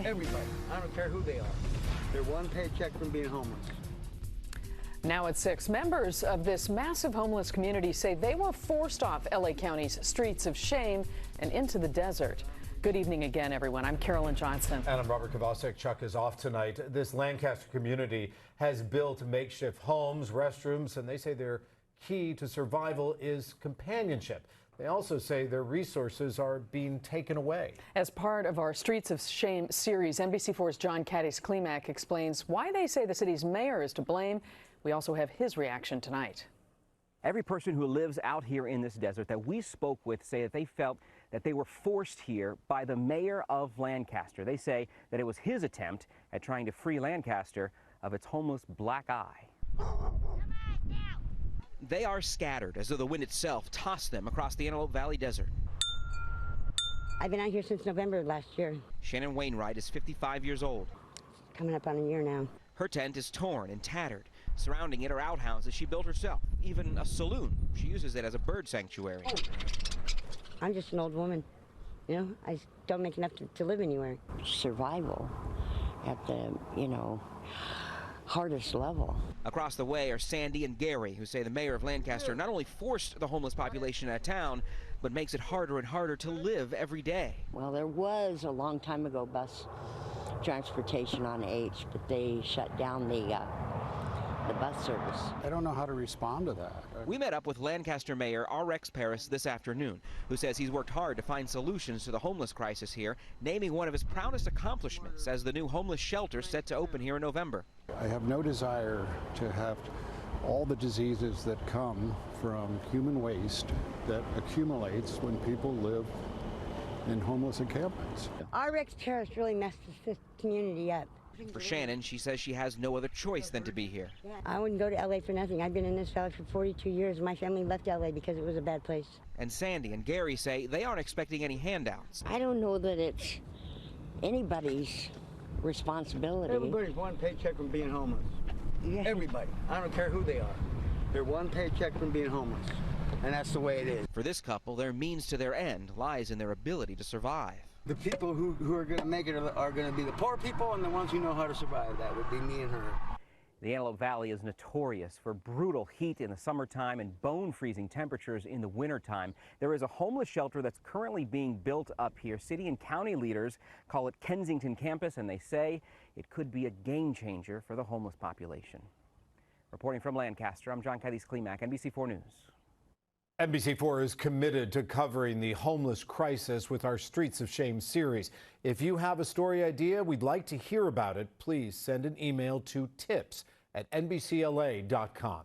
Everybody. I don't care who they are. They're one paycheck from being homeless. Now at 6, members of this massive homeless community say they were forced off LA County's streets of shame and into the desert. Good evening again, everyone. I'm Carolyn Johnson. And I'm Robert Kavosik. Chuck is off tonight. This Lancaster community has built makeshift homes, restrooms, and they say their key to survival is companionship. They also say their resources are being taken away. As part of our Streets of Shame series, NBC4's John Kadis-Klimak explains why they say the city's mayor is to blame. We also have his reaction tonight. Every person who lives out here in this desert that we spoke with say that they felt that they were forced here by the mayor of Lancaster. They say that it was his attempt at trying to free Lancaster of its homeless black eye. They are scattered as though the wind itself tossed them across the Antelope Valley desert. I've been out here since November of last year. Shannon Wainwright is 55 years old. Coming up on a year now. Her tent is torn and tattered. Surrounding it are outhouses she built herself, even a saloon. She uses it as a bird sanctuary. I'm just an old woman. You know, I don't make enough to live anywhere. Survival at the, hardest level. Across the way are Sandy and Gary, who say the mayor of Lancaster not only forced the homeless population out of town, but makes it harder and harder to live every day. Well, there was a long time ago bus transportation on H, but they shut down the bus service. I don't know how to respond to that. We met up with Lancaster Mayor R.X. Paris this afternoon, who says he's worked hard to find solutions to the homeless crisis here, naming one of his proudest accomplishments as the new homeless shelter set to open here in November. I have no desire to have all the diseases that come from human waste that accumulates when people live in homeless encampments. R.X. Paris really messed this community up. For Shannon, she says she has no other choice than to be here. I wouldn't go to L.A. for nothing. I've been in this valley for 42 years. My family left L.A. because it was a bad place. And Sandy and Gary say they aren't expecting any handouts. I don't know that it's anybody's responsibility. Everybody's one paycheck from being homeless. Yeah. Everybody. I don't care who they are. They're one paycheck from being homeless. And that's the way it is. For this couple, their means to their end lies in their ability to survive. The people who are going to make it are going to be the poor people, and the ones who know how to survive. That would be me and her. The Antelope Valley is notorious for brutal heat in the summertime and bone-freezing temperatures in the wintertime. There is a homeless shelter that's currently being built up here. City and county leaders call it Kensington Campus, and they say it could be a game changer for the homeless population. Reporting from Lancaster, I'm John Kadis-Klimak, NBC4 News. NBC4 is committed to covering the homeless crisis with our Streets of Shame series. If you have a story idea, we'd like to hear about it. Please send an email to tips@nbcla.com.